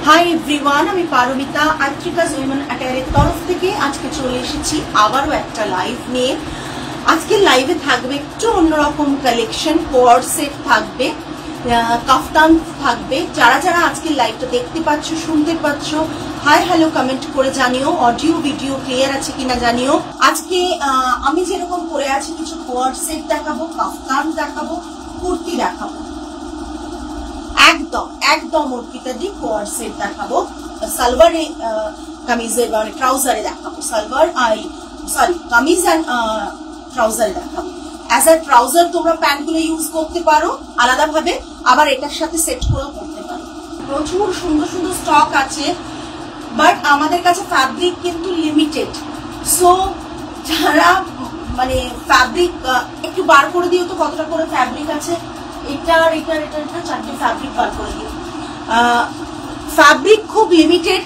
Hi everyone, আমি Paromita আত্রিকাজ women অ্যাটায়ারের তরফ থেকে আজকে চলে এসেছি আবারও একটা লাইভ নিয়ে। আজকের লাইভে থাকবে একটু অন্যরকম কালেকশন, কোয়ার সেট থাকবে, কাফতান থাকবে। যারা যারা আজকের লাইভটা দেখতে পাচ্ছ, শুনতে পাচ্ছ, হাই হ্যালো কমেন্ট করে জানিও। অডিও ভিডিও ক্লিয়ার আছে কিনা জানিও। আজকে আমি যেরকম পরে আছি কিছু কোয়ার সেট দেখাবো, কাফতান দেখাবো, কুর্তি দেখাবো, একদম একদম অর্পিতা দি কোয়ার সেট দেখাবো, সালোয়ারে কামিজের মানে ট্রাউজারে দেখাবো, সালোয়ার সরি কামিজ এন্ড ট্রাউজারে দেখাবো। অ্যাজ আ ট্রাউজার তোমরা প্যান্টগুলো ইউজ করতে পারো আলাদাভাবে, আবার এটার সাথে সেট করেও করতে পারো। প্রচুর সুন্দর সুন্দর স্টক আছে, বাট আমাদের কাছে ফ্যাব্রিক কিন্তু লিমিটেড। সো যারা মানে ফ্যাব্রিক একটু বার করে দিও তো, কতটা করে ফ্যাব্রিক আছে। এটা চারটে ফ্যাব্রিক বার করে দিও। ফ্যাব্রিক খুব লিমিটেড,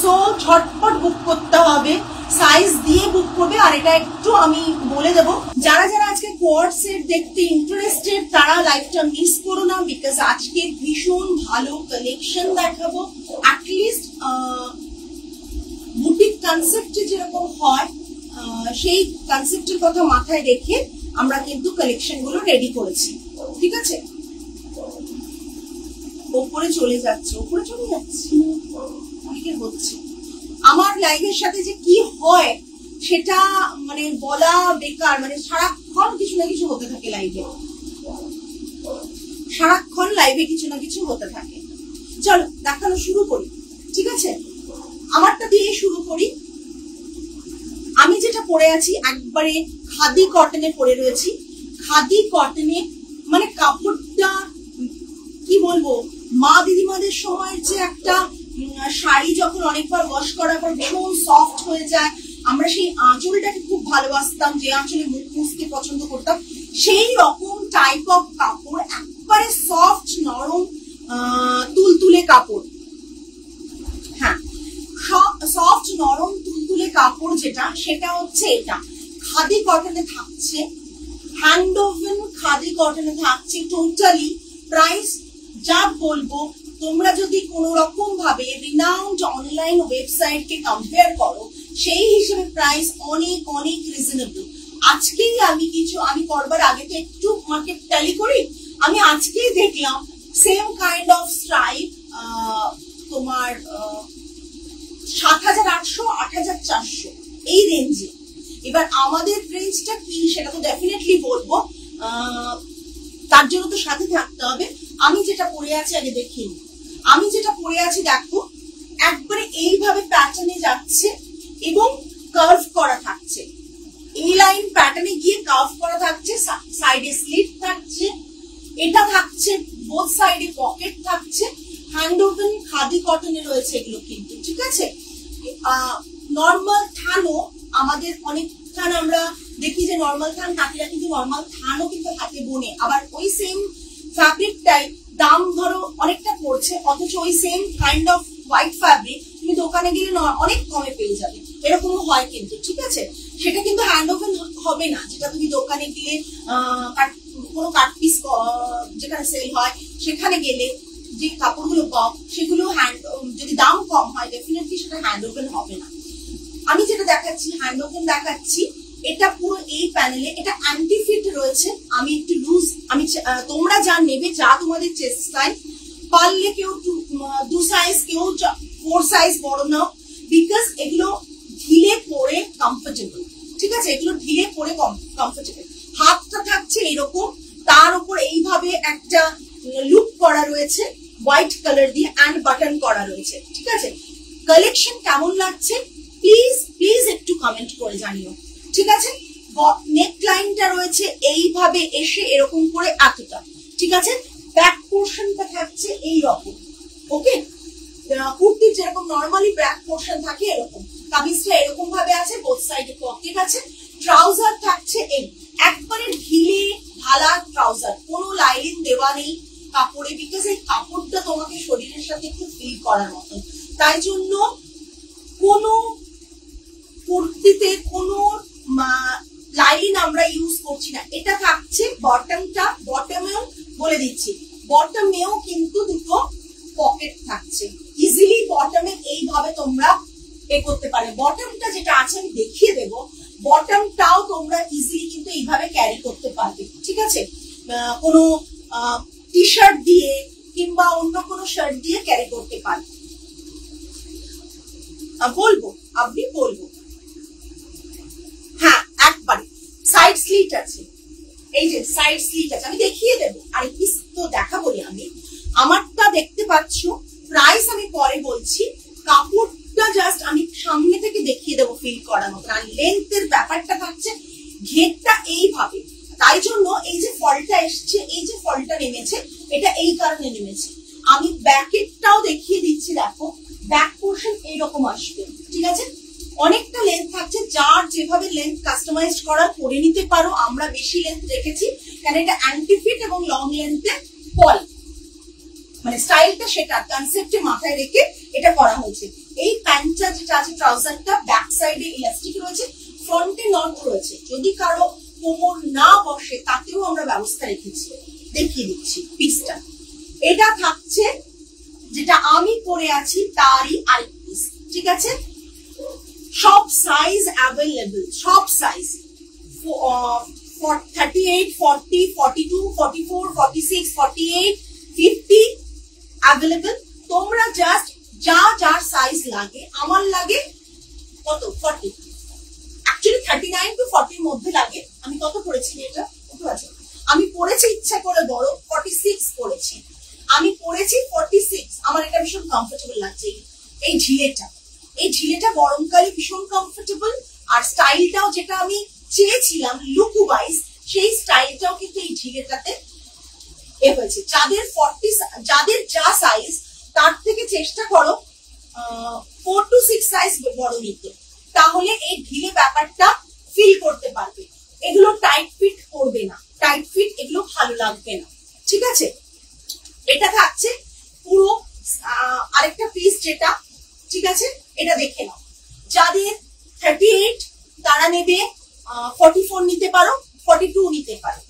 সো ঝটপট বুক করতে হবে, সাইজ দিয়ে বুক করবে। আর এটা একটু আমি বলে দেবো, যারা যারা আজকে কোয়ার্ড সেট দেখতে ইন্টারেস্টেড তারা লাইভটা মিস করো না, বিকজ আজকে ভীষণ ভালো কালেকশন দেখাবো। অ্যাটলিস্ট বুটিক কনসেপ্টে যেরকম হয় সেই কনসেপ্টের কথা মাথায় রেখে আমরা কিন্তু কালেকশন গুলো রেডি করেছি। ঠিক আছে, ওপরে চলে যাচ্ছে অনেকের হচ্ছে। আমার লাইভের সাথে যে কি হয় সেটা মানে বলা বেকার, মানে সারাক্ষণ কিছু না কিছু হতে থাকে লাইভে, সারাক্ষণ লাইভে কিছু না কিছু হতে থাকে। চলো দেখানো শুরু করি। ঠিক আছে, আমারটা দিয়ে শুরু করি। আমি যেটা পরে আছি একবারে খাদি কটনে পরে রয়েছি। খাদি কটনে মানে কাপড়টা কি বলবো, মা দিদিমাদের সময় যে একটা শাড়ি যখন অনেকবার ওয়াশ করার পর ভীষণ সফট হয়ে যায়, আমরা সেই আঁচলটাকে খুব ভালোবাসতাম, যে আঁচলে মুখ মুছতে পছন্দ করতাম, সেই রকম টাইপ অফ কাপড়, একবারে সফট নরম তুলতুলে কাপড়। হ্যাঁ, সফট নরম তুলতুলে কাপড় যেটা, সেটা হচ্ছে এটা খাদি কটনে থাকছে, হ্যান্ড ওভেন খাদি কটনে থাকছে। টোটালি প্রাইস যা বলবো, তোমরা যদি কোন রকম ভাবে রিনাউন্ড অনলাইন ওয়েবসাইটকে কম্পেয়ার করো, সেই হিসেবে প্রাইস অনেক অনেক রিজনেবল। আজকেই আমি করবার আগে তো একটু মার্কেট ট্যালি করি। আমি আজকেই দেখলাম সেম কাইন্ড অফ স্ট্রাইপ তোমার ৭,৮০০ ৮,৪০০ এই রেঞ্জে। এবার আমাদের রেঞ্জটা কি সেটা তো ডেফিনেটলি বলবো, তার জন্য তো সাথে থাকতে হবে। আমি যেটা পরে আছি আগে দেখি, আমি যেটা পরে আছি দেখো, একবারে এইভাবে প্যাটার্নে যাচ্ছে এবং কার্ভ করা থাকছে, এই লাইন প্যাটার্নে গিয়ে কার্ভ করা থাকছে, সাইডে স্লিট থাকছে, এটা থাকছে বোথ সাইডে পকেট থাকছে, হ্যান্ড ওভেন খাদি কটনে রয়েছে এগুলো কিন্তু। ঠিক আছে, নর্মাল থানও আমাদের অনেক থান আমরা দেখি যে নর্মাল থান কাকিরা কিন্তু নর্মাল থানও কিন্তু হাতে বোনে, আবার ওই সেম ফ্যাব্রিকটাই দাম ধরো অনেকটা পড়ছে, অথচ ওই same kind off white fabric তুমি দোকানে গেলে অনেক কমে পেয়ে যাবে, এরকমও হয় কিন্তু। ঠিক আছে, সেটা কিন্তু হ্যান্ড ওভেন হবে না, যেটা তুমি দোকানে গেলে কোনো কাট পিস যেখানে সেল হয় সেখানে গেলে যে কাপড়গুলো পাও সেগুলো যদি দাম কম হয় ডেফিনেটলি সেটা হ্যান্ড ওভেন হবে না। আমি যেটা দেখাচ্ছি হ্যান্ড ওভেন দেখাচ্ছি, এটা পুরো এই প্যানেলে এটা অ্যান্টি ফিট রয়েছে। আমি একটু লুজ, তোমরা যা নেবে, যা তোমাদের চেস্ট সাইজ, পারলে কেউ 2 সাইজ, কেউ 4 সাইজ বড় নাও, বিকজ এগুলো ঢিলে পরে কমফোর্টেবল। ঠিক আছে, এগুলো ঢিলে পরে কমফোর্টেবল। হাতটা থাকছে এরকম, তার উপর এইভাবে একটা লুক করা রয়েছে হোয়াইট কালার দিয়ে, অ্যান্ড বাটন করা রয়েছে। ঠিক আছে, কালেকশন কেমন লাগছে প্লিজ প্লিজ একটু কমেন্ট করে জানিও। ঠিক আছে, নেক লাইনটা রয়েছে এইভাবে এসে এরকম করে এতটা। ঠিক আছে, ব্যাক পোর্শনটা থাকছে এই রকম। ওকে, কুর্তির যেরকম নর্মালি ব্যাক পোর্শন থাকে এরকম, কামিজটা এরকম ভাবে আছে, বোথ সাইডে পকেট আছে। ট্রাউজার থাকছে এই একবারে ঢিলে ঢালা ট্রাউজার, কোনো লাইনিং দেওয়া নেই কাপড়ে, বিকজ এই কাপড়টা তোমাকে শরীরের সাথে একটু ফিল করার মতো। তাই জন্য কোনো কুর্তিতে কোনো লাইন আমরা ইউজ করছি না। এটা থাকছে বটমটা, বটমেও বলে দিচ্ছি, বটমেও কিন্তু দুটো পকেট থাকছে, ইজিলি বটমে এইভাবে তোমরা এ করতে পারে। বটমটা যেটা আছে আমি দেখিয়ে দেবো, বটমটাও তোমরা ইজিলি কিন্তু এইভাবে ক্যারি করতে পারবে, ঠিক আছে? কোনো টি শার্ট দিয়ে কিংবা অন্য কোনো শার্ট দিয়ে ক্যারি করতে পারবে। বলবো আপনি বলবো, হ্যাঁ একবারে সাইড স্লিট আছে, এই যে সাইড স্লিট আছে, আমি দেখিয়ে দেবো। আর পিস তো দেখাবোই আমি, আমারটা দেখতে পাচ্ছ। প্রাইস আমি পরে বলছি, কাপড়টা জাস্ট আমি সামনে থেকে দেখিয়ে দেবো ফিল করার মতো। আর লেন্থের ব্যাপারটা থাকছে, ঘেরটা এইভাবে, তাই জন্য এই যে ফলটা এসছে, এই যে ফলটা নেমেছে, এটা এই কারণে নেমেছে। আমি ব্যাকেটটাও দেখিয়ে দিচ্ছি, দেখো ব্যাক পোর্শন এইরকম আসবে, ঠিক আছে? অনেকটা লেন্থ থাকছে, যার যেভাবে লেন্থ কাস্টমাইজ করা করে নিতে পারো। আমরা বেশি লেন্থ রেখেছি কারণ এটা অ্যান্টি ফিট এবং লং লেন্থে পরে, মানে স্টাইলটা সেটা কনসেপ্টে মাথায় রেখে এটা করা হয়েছে। এই প্যান্টটা যেটা আছে, ট্রাউজারটা ব্যাক সাইডে ইলাস্টিক রয়েছে, ফ্রন্টে নট রয়েছে, যদি কারো কোমর না বসে তাতেও আমরা ব্যবস্থা রেখেছি। দেখিয়ে দিচ্ছি পিসটা, এটা থাকছে যেটা আমি পরে আছি তারই আরেক পিস, ঠিক আছে? সব সাইজ অ্যাভেলেবল, সব সাইজ 38, 40, 42, 44, 46, 48, 50 অ্যাভেলেবল। তোমরা জাস্ট যা যার সাইজ লাগে, আমার লাগে কত 40, অ্যাকচুয়ালি 39 to 40 এর মধ্যে লাগে। আমি কত পরেছি এটা কত আছে, আমি পরেছি ইচ্ছা করে বড় 46 পরেছি, আমি পরেছি 46। আমার এটা ভীষণ কমফোর্টেবল লাগছে, এই ঝিলেটা, এই ঝিলেটা গরমকালে ভীষণ কমফোর্টেবল। আর স্টাইলটাও যেটা আমি চেয়েছিলাম লুক ওয়াইজ, সেই স্টাইলটাও কিন্তু এই ঝিলেটাতে এ হয়েছে। যাদের যা সাইজ, তার থেকে চেষ্টা করো 4 to 6 সাইজ বড় নিতে, তাহলে এই ঢিলে ব্যাপারটা ফিল করতে পারবে। এগুলো টাইট ফিট করবে না, টাইট ফিট এগুলো ভালো লাগবে না, ঠিক আছে? এটা থাকছে পুরো আরেকটা পিস যেটা, ঠিক আছে? এটা দেখে নাও, যাদের 38 তারা নেবে 44 নিতে পারো, 42 নিতে পারো,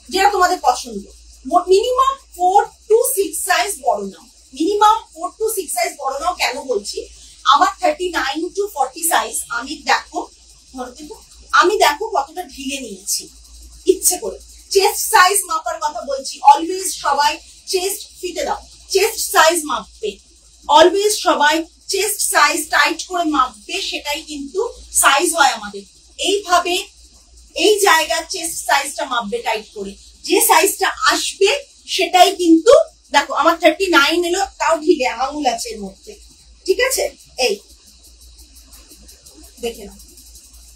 যেটা তোমাদের পছন্দ। মিনিমাম 4 to 6 সাইজ বড় নাও, মিনিমাম 4 to 6 সাইজ বড় নাও। কেন বলছি, আমার 39 to 40 সাইজ, আমি দেখো কতটা ঢিলে নিয়েছি ইচ্ছে করে। চেস্ট সাইজ মাপার কথা বলছি, অলওয়েজ সবাই চেস্ট ফিতে দাও, চেস্ট সাইজ মাপবে, অলওয়েজ সবাই চেস্ট সাইজ টাইট করে মাপবে, সেটাই কিন্তু সাইজ হয় আমাদের। এইভাবে এই জায়গার চেস্ট সাইজটা মাপবে টাইট করে, যে সাইজটা আসবে সেটাই কিন্তু। দেখো আমার 39 এলো, তাও ঢিলে আঙুল আছে এর মধ্যে, ঠিক আছে? এই দেখে নাও,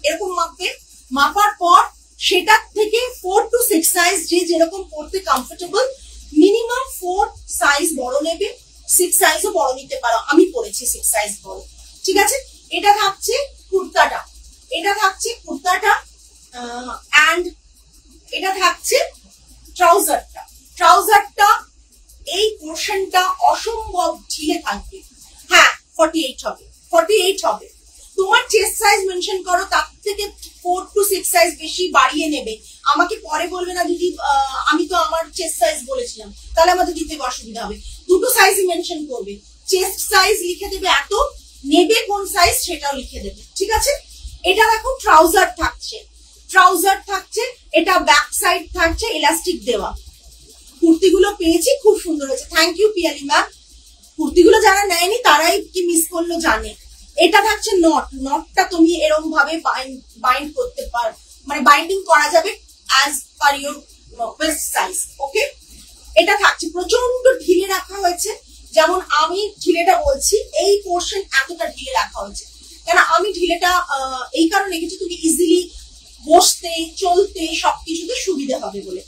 এরকম মাপবে। মাপার পর সেটার থেকে 4 to 6 সাইজ যে যেরকম পড়তে কমফোর্টেবল, মিনিমাম 4 সাইজ বড় নেবে, 6 সাইজও বড় নিতে পারো। আমি পড়েছি 6 সাইজ বড়, ঠিক আছে? এটা থাকছে কুর্তাটা, এটা থাকছে কুর্তাটা, এন্ড এটা থাকছে ট্রাউজারটা। ট্রাউজারটা এই পোর্শনটা অসম্ভব ঢিলে থাকবে। হ্যাঁ 48 হবে, 48 হবে। তোমার চেস্ট সাইজ মেনশন করো, তার থেকে 4 to 6 সাইজ বেশি বাড়িয়ে নেবে। আমাকে পরে বলবে না দিদি আমি তো আমার চেস্ট সাইজ বলেছিলাম, তাহলে আমাদের দিতে অসুবিধা হবে। দুটো সাইজই মেনশন করবে, চেস্ট সাইজ লিখে দেবে, এত নেবে কোন সাইজ সেটাও লিখে দেবে, ঠিক আছে? এটা দেখো ট্রাউজার থাকছে, ট্রাউজার থাকছে, এটা ব্যাক সাইড থাকছে ইলাস্টিক দেওয়া। কুর্তিগুলো পেয়েছি, খুব সুন্দর হয়েছে, থ্যাংক ইউ পিয়ালি ম্যাম। কুর্তিগুলো যারা নেয়নি তারাই কি মিস করলো জানে। এটা থাকছে নট, নটটা তুমি এরকম ভাবে বাইন্ড করতে পারো, মানে বাইন্ডিং করা যাবে as per your waist size, okay? এটা থাকছে প্রচন্ড ঢিলে রাখা হয়েছে, যেমন আমি ঢিলেটা বলছি, এই পোর্শন এতটা ঢিলে রাখা হয়েছে কেন, আমি ঢিলেটা এই কারণে রেখেছি তুমি ইজিলি বসতে চলতে সবকিছুতে সুবিধা হবে বলে।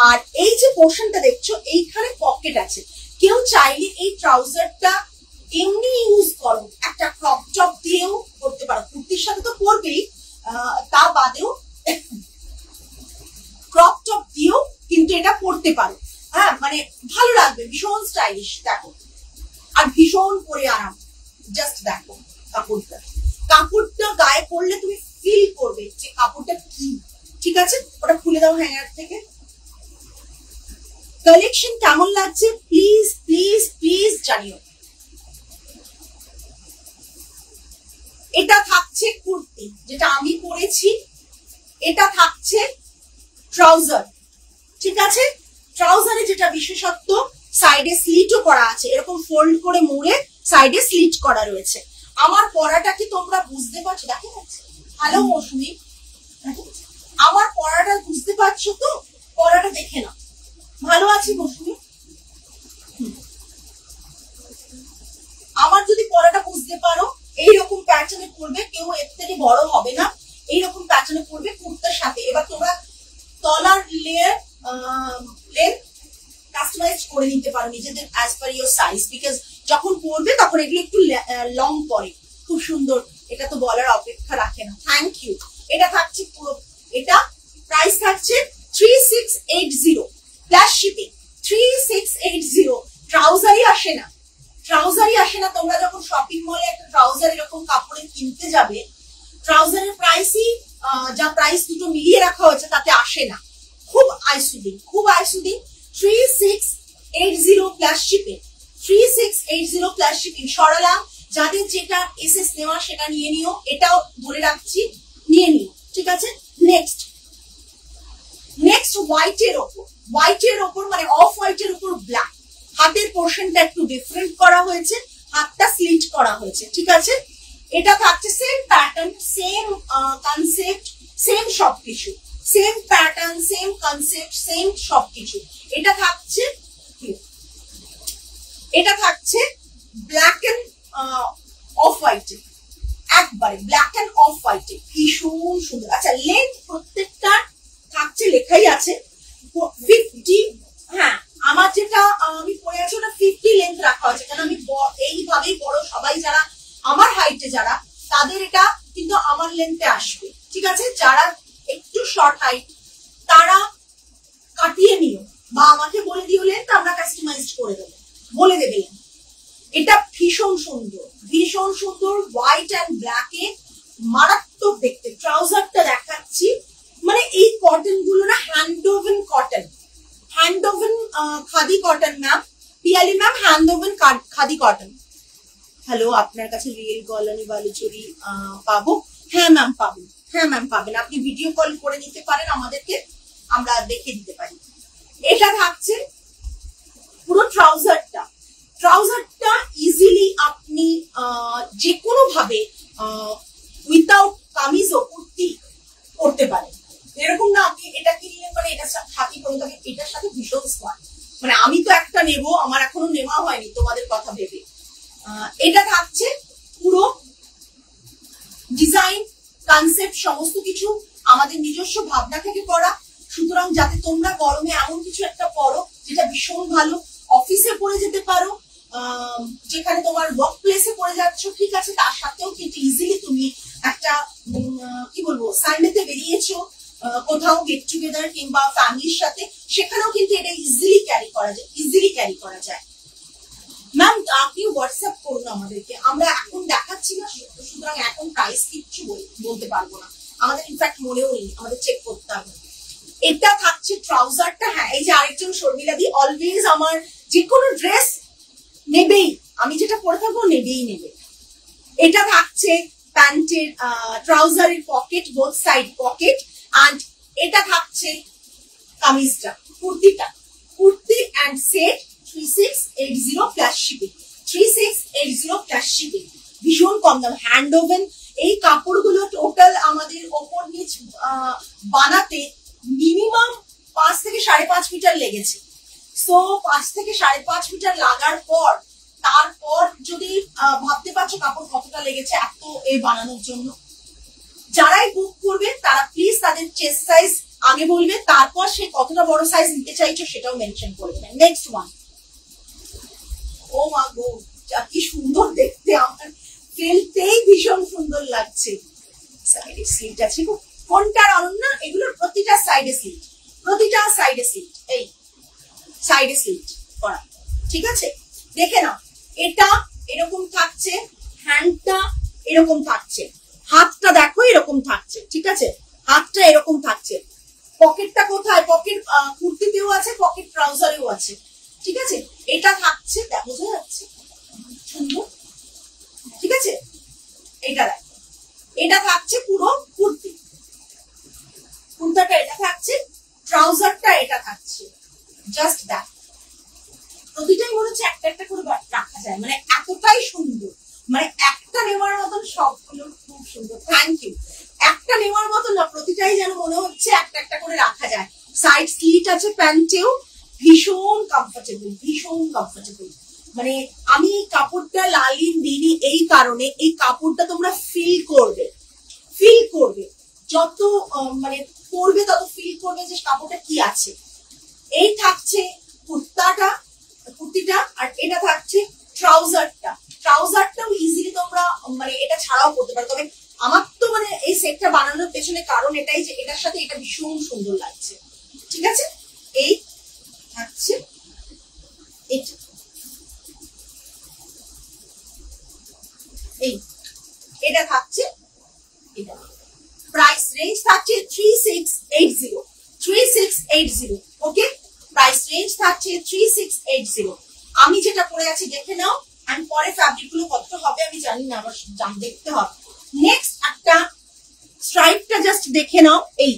আর এই যে পোর্শনটা দেখছো, এইখানে পকেট আছে, কেউ চাইলে এই ট্রাউজারটা এমনি ইউজ করো, একটা ক্রপ টপ দিয়েও করতে পারো, কুর্তির সাথে তো পরবেই, তা বাদেও ক্রপ টপ দিয়েও কিন্তু এটা পরতে পারো। হ্যাঁ মানে ভালো লাগবে, ভীষণ স্টাইলিশ দেখো, আর ভীষণ পরে আরাম। জাস্ট দেখো কাপড়টা, কাপড়টা গায়ে পরলে তুমি ফিল করবে যে কাপড়টা কি, ঠিক আছে? ওটা খুলে দাও হ্যাঙ্গার থেকে, কালেকশন কেমন লাগছে প্লিজ প্লিজ প্লিজ জানিও। এটা থাকছে কুর্তি যেটা আমি পরেছি, এটা থাকছে ট্রাউজার, ঠিক আছে। ট্রাউজারে যেটা বিশেষত্ব সাইডে স্লিটও করা আছে, এরকম ফোল্ড করে মুড়ে সাইডে স্লিট করা রয়েছে। আমার পরাটা কি তোমরা বুঝতে পারছো? দেখা যাচ্ছে? হ্যালো মৌসুমী, আমার পরাটা বুঝতে পারছো তো? পরাটা দেখে নাও। ভালো আছে মৌসুমী? আমার যদি পরাটা বুঝতে পারো, এইরকম প্যাটার্নে পরবে, কেউ এর থেকে বড় হবে না, এইরকম প্যাটার্নে পরবে কুর্তার সাথে। এবার তোমরা তলার লেয়ার কাস্টমাইজ করে নিতে পারো নিজেদের as per your size, because যখন পরবে তখন এগুলো একটু লং পরে, খুব সুন্দর। এটা তো বলার অপেক্ষা রাখে না। Thank you. এটা থাকছে পুরো, এটা প্রাইস থাকছে 3680 প্লাস শিপিং। 3680। ট্রাউজারই আসে না, ট্রাউজারই আসে না। তোমরা যখন শপিং মলে একটা ট্রাউজার এরকম কাপড়ের কিনতে যাবে, ট্রাউজারের প্রাইসই যা প্রাইস দুটো মিলিয়ে রাখা হয়েছে তাতে আসে না। খুব আইসুদিং, খুব eye soothing. 3680 plus shipping. 3680 plus shipping. Sarala, যাদের যেটা এসএস নেওয়া সেটা নিয়ে নিও, এটাও বলে রাখছি, নিয়ে নিও, ঠিক আছে। নেক্সট হোয়াইটের ওপর, হোয়াইটের ওপর মানে অফ হোয়াইটের ওপর ব্ল্যাক। হাতের পোর্শনটা একটু ডিফারেন্ট করা হয়েছে, হাতটা স্লিট করা হয়েছে, ঠিক আছে। এটা থাকছে same pattern, same concept, same সবকিছু, same pattern, same concept, same সবকিছু। এটা থাকছে ব্ল্যাক এন্ড অফ হোয়াইটে, একবারে ব্ল্যাক এন্ড অফ হোয়াইটে, ভীষণ সুন্দর। আচ্ছা, লেন্থ প্রত্যেকটা থাকছে, লেখাই আছে 50। হ্যাঁ, আমার যেটা আমি পরে আছি ওটা 50 লেন্থ রাখা হয়েছে, কারণ আমি এইভাবেই বড়, সবাই যারা আমার হাইটে যারা, তাদের এটা কিন্তু আমার লেন্থে আসবে, ঠিক আছে। যারা একটু শর্ট হাইট তারা কাটিয়ে নিও বা আমাকে বলে দিও লেন্থ, আমরা কাস্টমাইজ করে দেবো, বলে দেবে। এটা ভীষণ সুন্দর, ভীষণ সুন্দর, হোয়াইট অ্যান্ড ব্ল্যাকে মারাত্মক দেখতে। ট্রাউজারটা দেখাচ্ছি, মানে এই কটন গুলো না hand woven cotton, hand woven khadi cotton ma'am, Piyali ma'am, hand woven khadi cotton. Hello, আপনার কাছে রিয়েল কলানি বালুচুরি পাবো? হ্যাঁ ম্যাম পাবেন, হ্যাঁ ম্যাম পাবেন। আপনি ভিডিও কল করে নিতে পারেন আমাদেরকে, আমরা দেখে দিতে পারি। এটা থাকছে পুরো ট্রাউজারটা, ট্রাউজারটা ইজিলি আপনি যে কোনো ভাবে উইথাউট কামিজ ও কুর্তি করতে পারেন। এরকম না আপনি এটা কিনলেন মানে এটা হাতি করে তবে এটার সাথে ভীষণ স্মার্ট। মানে আমি তো একটা নেব, আমার এখনো নেওয়া হয়নি তোমাদের কথা ভেবে। এটা থাকছে পুরো ডিজাইন, কনসেপ্ট, সমস্ত কিছু আমাদের নিজস্ব ভাবনা থেকে করা। সুতরাং যাতে তোমরা গরমে এমন কিছু একটা পরো যেটা ভীষণ ভালো, অফিসে পরে যেতে পারো, যেখানে তোমার ওয়ার্ক প্লেসে পরে যাচ্ছ, ঠিক আছে, তার সাথেও কিন্তু ইজিলি তুমি একটা কি বলবো সানডেতে বেরিয়েছো কোথাও গেট টুগেদার কিংবা ফ্যামিলির সাথে, সেখানেও কিন্তু এটা ইজিলি ক্যারি করা যায়, ইজিলি ক্যারি করা যায়। ম্যাম আপনি হোয়াটসঅ্যাপ করুন আমাদেরকে, আমরা এখন দেখাচ্ছি না, সুতরাং এখন প্রাইস কিচ্ছু বলতে পারবো না, আমাদের ইনফ্যাক্ট মনেও নেই, আমাদের চেক করতে হবে। এটা থাকছে ট্রাউজারটা। হ্যাঁ, এই যে আরেকজন শর্মিলাদি অলওয়েজ আমার যে কোনো ড্রেস নেবেই, আমি যেটা পরে থাকবো নেবেই নেবে। এটা থাকছে প্যান্টের ট্রাউজারের pocket, both side pocket, and এটা থাকছে কামিজটা, কুর্তিটা, kurti and set 3680 plus shipping. 3680 plus shipping, ভীষণ কম দাম, হ্যান্ড ওভেন। এই কাপড়গুলো টোটাল আমাদের ওপর নিচ বানাতে মিনিমাম 5 থেকে 5.5 মিটার লেগেছে। সো 5 থেকে 5.5 মিটার লাগার পর তারপর যদি ভাবতে পারছো কাপড় কতটা লেগেছে এত এই বানানোর জন্য। যারাই বুক করবে তারা প্লিজ তাদের চেস্ট সাইজ আগে বলবে, তারপর সে কতটা বড় সাইজ নিতে চাইছো সেটাও মেনশন করে দেবেন। নেক্সট ওয়ান, ও মা গো কি সুন্দর দেখতে, আমার ফেলতেই ভীষণ সুন্দর লাগছে। সাইডে স্লিট আছে গো, কোনটার অনন্যা? এগুলোর প্রতিটা সাইডে স্লিট, প্রতিটা সাইডে স্লিট, এই সাইডে স্লিট করা, ঠিক আছে। দেখে নাও, এটা এরকম থাকছে, হ্যান্ডটা এরকম থাকছে, হাতটা দেখো এরকম থাকছে, ঠিক আছে, হাতটা এরকম থাকছে। পকেটটা কোথায়? পকেট কুর্তিতেও আছে, পকেট ট্রাউজারেও আছে, ঠিক আছে। এটা থাকছে, বোঝা যাচ্ছে সুন্দর, ঠিক আছে। এটা থাকছে পুরো কুর্তি, কুর্তাটা এটা থাকছে, ট্রাউজারটা এটা থাকছে, জাস্ট দ্যাট। প্রতিটাই মনে হচ্ছে একটা একটা করে রাখা যায়, মানে এতটাই সুন্দর, মানে একটা নেওয়ার মতন, সবগুলো খুব সুন্দর। Thank you. একটা নেওয়ার মতন না, প্রতিটাই যেন মনে হচ্ছে একটা একটা করে রাখা যায়। সাইড স্লিট আছে প্যান্টেও, ভীষণ কমফোর্টেবল, ভীষণ কমফোর্টেবল। মানে আমি এই কাপড়টা লালিন দিইনি এই কারণে, এই কাপড়টা তোমরা ফিল করবে, ফিল করবে যত মানে পরবে তত ফিল করবে যে কাপড়টা কি আছে। এই থাকছে কুর্তিটা, আর এটা থাকছে ট্রাউজারটা। ট্রাউজারটাও ইজিলি তোমরা মানে এটা ছাড়াও পরতে পারো। তবে আমার তো মানে এই সেটটা বানানোর পেছনে কারণ এটাই যে এটার সাথে এটা ভীষণ সুন্দর লাগছে, ঠিক আছে। এই থাকছে এটা থাকছে, এটা প্রাইস রেঞ্জ থাকছে 3680। ওকে, প্রাইস রেঞ্জ থাকছে 3680। আমি যেটা পরে আছি দেখে নাও, আমি পরে ফ্যাব্রিক গুলো কতটা হবে আমি জানি না, আমার দেখতে হবে। নেক্সট একটা স্ট্রাইপটা জাস্ট দেখে নাও। এই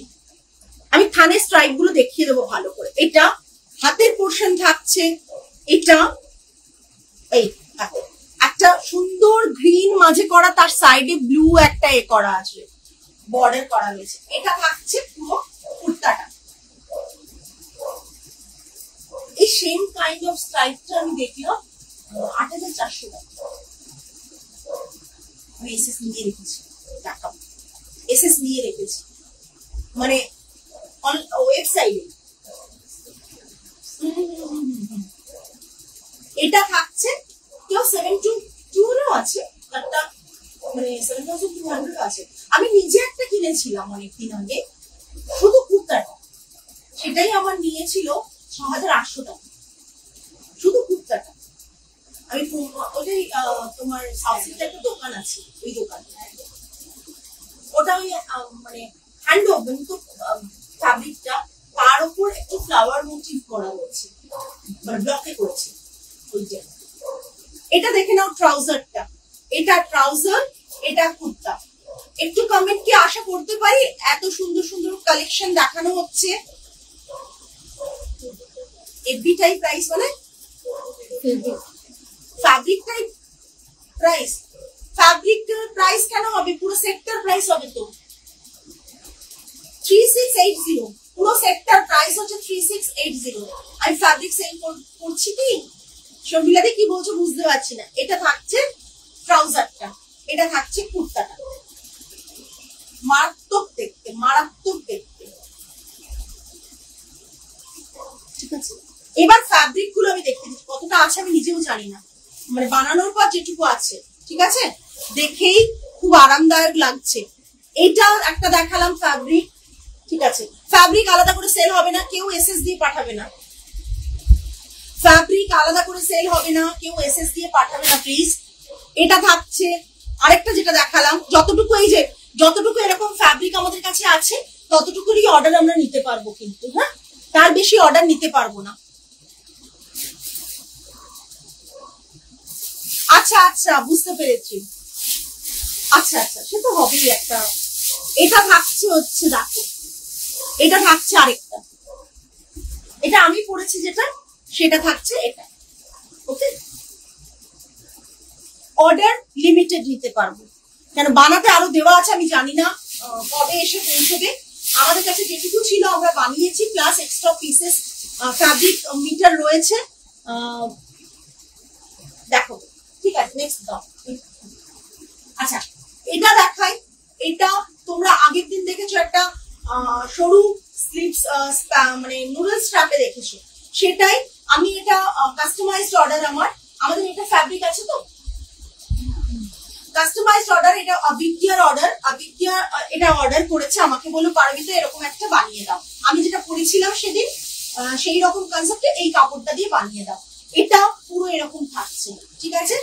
আমি থানের স্ট্রাইপ গুলো দেখিয়ে দেবো ভালো করে। এটা হাতের পোর্শন থাকছে, এটা এই একটা সুন্দর গ্রিন মাঝে করা, তার সাইডে ব্লু একটা করা আছে, বর্ডার করা হয়েছে। এটা থাকছে পুরো কুর্তাটা। এই সেম কাইন্ড অফ স্ট্রাইপটা আমি দেখলাম 8400 টাকা। আমি এসএস নিয়ে রেখেছি, টাকা এসএস নিয়ে রেখেছি, মানে ওয়েবসাইটে। এটা থাকছে কেউ 722 আছে, একটা মানে 7200 আছে। আমি নিজে একটা কিনেছিলাম অনেকদিন আগে, শুধু কুর্তাটা, সেটাই আমার নিয়েছিল 6800 টাকা, শুধু কুর্তাটা। আমি ওটাই তোমার সাউথিতে একটা দোকান আছে, ওই দোকান, ওটা ওই মানে হ্যান্ড ওভেন তো ফ্যাব্রিকটা, তার উপর একটু ফ্লাওয়ার মোটিভ করা হয়েছে, মানে ব্লকে করেছে ওইটা। এটা দেখে নাও ট্রাউজারটা, এটা ট্রাউজার, এটা কুর্তা। একটু কমেন্ট কি আশা করতে পারি? এত সুন্দর সুন্দর কালেকশন দেখানো হচ্ছে। এফবিটাই প্রাইস মানে fabric type price, fabric price কেন হবে? পুরো সেক্টর প্রাইস হবে তো 3680, পুরো সেক্টর প্রাইস হচ্ছে 3680। আমি ফ্যাব্রিক সেল করছি কি শর্মিলাদি কি বলছো বুঝতে পারছি না। এটা থাকছে ট্রাউজারটা, এটা থাকছে কুর্তাটা, মারাত্মক দেখতে, মারাত্মক দেখতে, ঠিক আছে। এবার ফ্যাব্রিক গুলো আমি দেখতে দিচ্ছি, কতটা আছে আমি নিজেও জানি না, মানে বানানোর পর যেটুকু আছে, ঠিক আছে। দেখেই খুব আরামদায়ক লাগছে। এটা একটা দেখালাম ফ্যাব্রিক, ঠিক আছে। ফ্যাব্রিক আলাদা করে সেল হবে না, কেউ এসএস দিয়ে পাঠাবে না। ফ্যাব্রিক আলাদা করে সেল হবে না, কেউ এসএস দিয়ে পাঠাবে না প্লিজ। এটা থাকছে আরেকটা যেটা দেখালাম, যতটুকু এই যে যতটুকু এরকম ফ্যাব্রিক আমাদের কাছে আছে ততটুকুরই অর্ডার আমরা নিতে পারবো, কিন্তু হ্যাঁ তার বেশি অর্ডার নিতে পারবো না। আচ্ছা আচ্ছা বুঝতে পেরেছি, আচ্ছা আচ্ছা সে তো হবেই একটা। এটা থাকছে হচ্ছে দেখো, এটা থাকছে আরেকটা, এটা আমি পড়েছি যেটা সেটা থাকছে এটা। ওকে, অর্ডার লিমিটেড নিতে পারবো, কেন বানাতে আরো দেওয়া আছে, আমি জানি না কবে এসে পৌঁছবে। আমাদের কাছে যেটুকু ছিল আমরা বানিয়েছি, plus extra pieces fabric meter রয়েছে। দেখো ঠিক আছে, নেক্সট দাও। আচ্ছা এটা দেখাই, এটা তোমরা আগের দিন দেখেছো একটা সরু স্লিভস মানে নুডল স্ট্র্যাপে দেখেছো, সেটাই আমি এটা কাস্টমাইজড অর্ডার। আমাদের এটা ফ্যাব্রিক আছে তো কাস্টমাইজড অর্ডার, এটা অবিদ্যার অর্ডার। অবিদ্যা এটা অর্ডার করেছে, আমাকে বললো পারবিতে এরকম একটা বানিয়ে দাও। আমি যেটা পরেছিলাম সেদিন সেই রকম কনসেপ্টে এই কাপড়টা দিয়ে বানিয়ে দাও। এটা পুরো এরকম থাকছে, ঠিক আছে।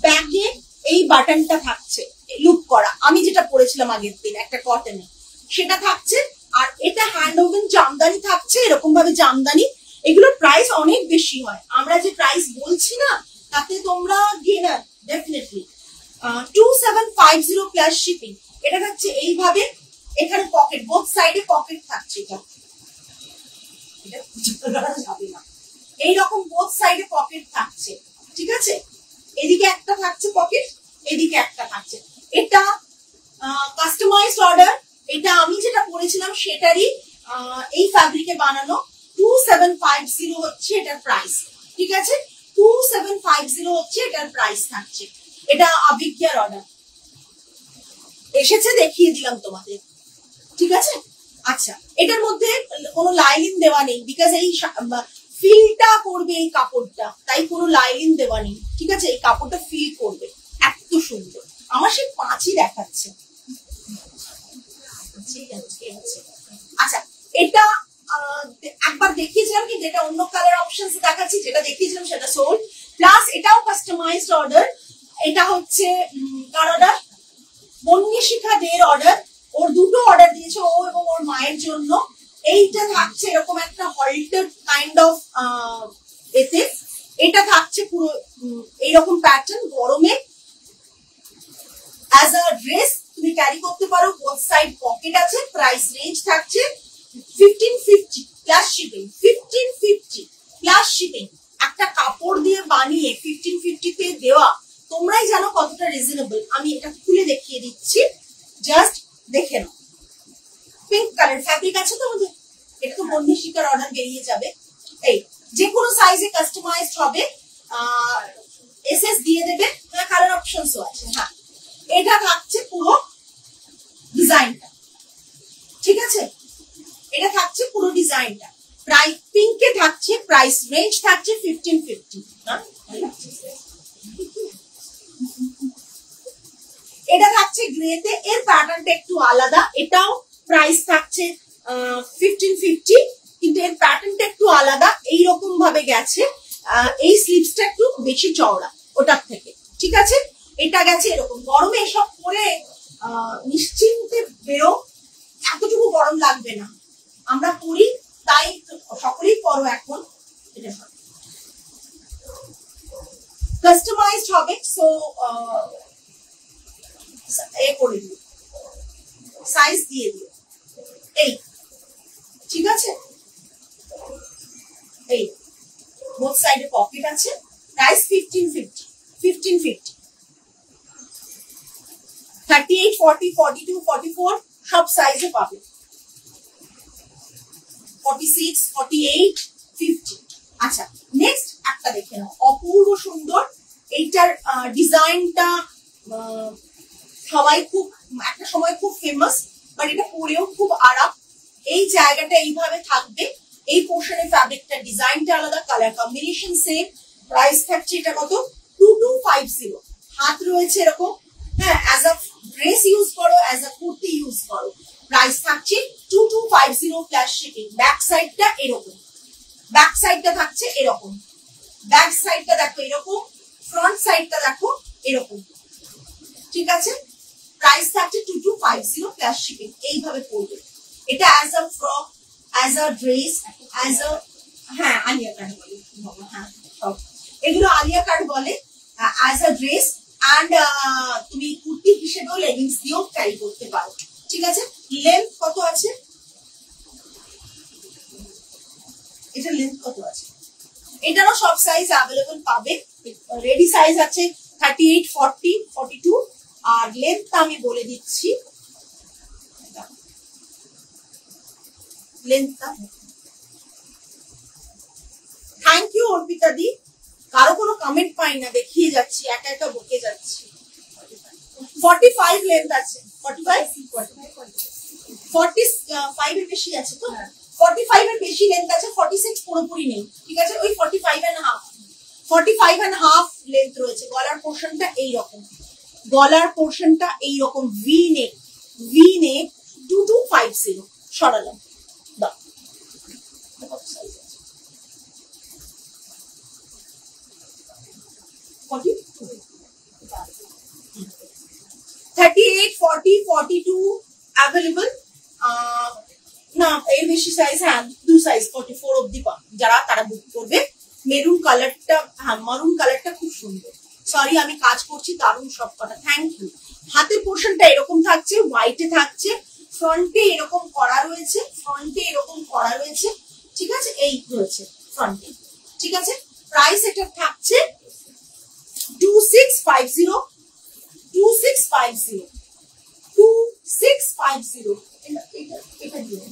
ব্যাগে এই বাটনটা থাকছে লুপ করা, আমি যেটা পরেছিলাম আগের দিন একটা কটনে, সেটা থাকছে আর এটা হ্যান্ড ওভেন জামদানি থাকছে, এরকম ভাবে জামদানি। এগুলোর প্রাইস অনেক বেশি হয়, আমরা যে প্রাইস বলছি না তাতে তোমরা গেনার ডেফিনেটলি। 2750 plus shipping. এটা থাকছে এইভাবে, এখানে পকেট, বোথ সাইডে পকেট থাকছে। এটা যাবে না, এইরকম বোথ সাইডে পকেট থাকছে, ঠিক আছে। এদিকে একটা থাকছে পকেট, এদিকে একটা থাকছে। এটা কাস্টমাইজড অর্ডার, এটা আমি যেটা পরেছিলাম সেটারই এই ফ্যাব্রিকে বানানো। 2750 হচ্ছে এটার প্রাইস, ঠিক আছে। 2750 হচ্ছে এটার প্রাইস থাকছে। এটা অভিজ্ঞার অর্ডার এসেছে, দেখিয়ে দিলাম তোমাদের, ঠিক আছে। আচ্ছা, এটার মধ্যে কোনো লাইলিন দেওয়া নেই, বিকজ এই ফিলটা করবে এই কাপড়টা, তাই কোনো লাইলিন দেওয়া নেই, ঠিক আছে। এই কাপড়টা ফিল করবে, এত সুন্দর। আমার সেই পাঁচই দেখাচ্ছে। আচ্ছা, এটা একবার দেখিয়েছিলাম কিন্তু এটা অন্য কালার অপশন দেখাচ্ছি, যেটা দেখিয়েছিলাম সেটা সোল্ড। প্লাস এটাও কাস্টমাইজড অর্ডার। এটা হচ্ছে কার অর্ডার? বন্যশিখা দের অর্ডার। ওর দুটো অর্ডার দিয়েছে, ও এবং ওর মায়ের জন্য। এইটা থাকছে এরকম একটা হল্টেড কাইন্ড অফ এতে। এটা থাকছে পুরো এইরকম প্যাটার্ন, গরমে অ্যাজ আ ড্রেস তুমি ক্যারি করতে পারো। বোথ সাইড পকেট আছে। প্রাইস রেঞ্জ থাকছে 1550 প্লাস শিপিং। 1550 plus shipping. একটা কাপড় দিয়ে বানিয়ে 1550 তে দেওয়া, তোমরাই জানো কতটা রিজনেবল। আমি এটা খুলে দেখিয়ে দিচ্ছি, জাস্ট দেখে নাও। পিঙ্ক কালার ফ্যাব্রিক আছে তো আমাদের। এটা তো বন্যশিখার অর্ডার বেরিয়ে যাবে। এই যে কোনো সাইজে কাস্টমাইজড হবে, এসএস দিয়ে দেবে। হ্যাঁ, কালার অপশনসও আছে। হ্যাঁ, এটা থাকছে পুরো ডিজাইনটা, ঠিক আছে। এটা থাকছে পুরো ডিজাইনটা। প্রাইস পিঙ্কে থাকছে, প্রাইস রেঞ্জ থাকছে 1550। এটা থাকছে গ্রেতে, এর প্যাটার্নটা একটু আলাদা। এটাও প্রাইস থাকছে 1550, কিন্তু এর প্যাটার্নটা একটু আলাদা। এইরকম ভাবে গেছে, এই স্লিভসটা একটু বেশি চওড়া ওটার থেকে, ঠিক আছে। এটা গেছে এরকম। গরমে এসব পরে নিশ্চিন্তে বেরো, এতটুকু গরম লাগবে না। আমরা পরি, তাই সকলেই পরো এখন। এটা কাস্টমাইজড হবে, সো এ করে দিও, সাইজ দিয়ে দিও। এই ঠিক আছে, এই বোথ সাইডে পকেট আছে। প্রাইস 1550। 1550 38, 40, 42, 44 সব সাইজে পাবে। 46, 48, 50। আচ্ছা, নেক্সট একটা দেখে নাও, অপূর্ব সুন্দর। এইটার ডিজাইনটা সবাই খুব একটা সময় খুব ফেমাস, বাট এটা পরেও খুব আরাম। এই জায়গাটা এইভাবে থাকবে, এই পোর্শনের ফ্যাব্রিকটা ডিজাইনটা আলাদা, কালার কম্বিনেশন সেম। প্রাইস থাকছে এটা কত? 2250। হাত রয়েছে এরকম, হ্যাঁ, অ্যাজ আ ড্রেস ইউজ করো, অ্যাজ আ কুর্তি ইউজ করো। প্রাইস থাকছে 2250 প্লাস শিপিং। ব্যাক সাইডটা এরকম, ব্যাক সাইডটা থাকছে এরকম, ব্যাক সাইডটা দেখো এরকম, ফ্রন্ট সাইডটা দেখো এরকম, ঠিক আছে। প্রাইস থাকছে 2250 প্লাস শিপিং। এইভাবে পড়বে এটা as a frock, as a dress, as a, হ্যাঁ, আলিয়া কাট বলে, হ্যাঁ সব এগুলো আলিয়া কাট বলে। অ্যাজ আ ড্রেস অ্যান্ড তুমি কুর্তি হিসেবেও লেগিংস দিয়েও ক্যারি করতে পারো, ঠিক আছে। লেন্থ কত আছে? এটা লেন্থ কত আছে? এটারও সব সাইজ অ্যাভেলেবল পাবে। রেডি সাইজ আছে 38, 40, 42। আর লেন্থটা আমি বলে দিচ্ছি, লেন্থটা। থ্যাংক ইউ অর্পিতা দি। কারো কোনো কমেন্ট পাই না, দেখিয়ে যাচ্ছি, একা একা বকে যাচ্ছি। 45 লেন্থ আছে। 45 এর বেশি আছে তো? 45 এর বেশি লেন্থ আছে। 46 পুরোপুরি নেই, ঠিক আছে। ওই 45 and half লেন্থ রয়েছে। গলার পোর্শনটা এইরকম, গলার পোর্শনটা এইরকম, ভি নেক, ভি নেক। 2250 সরালাম। 38, 40, 42 available. না এর বেশি সাইজ, হ্যাঁ 2 সাইজ 44 অবধি যারা তারা বুক করবে। মেরুন কালারটা, হ্যাঁ মারুন কালারটা খুব সুন্দর। সরি আমি কাজ করছি, দারুণ সব কটা, থ্যাংক ইউ। হাতের পোর্শনটা এরকম থাকছে, হোয়াইটে থাকছে, ফ্রন্টে এরকম করা রয়েছে, ফ্রন্টে এরকম করা রয়েছে, ঠিক আছে, এই রয়েছে ফ্রন্টে, ঠিক আছে। প্রাইস এটা থাকছে 2650, 2650, 2650, এটা দিয়ে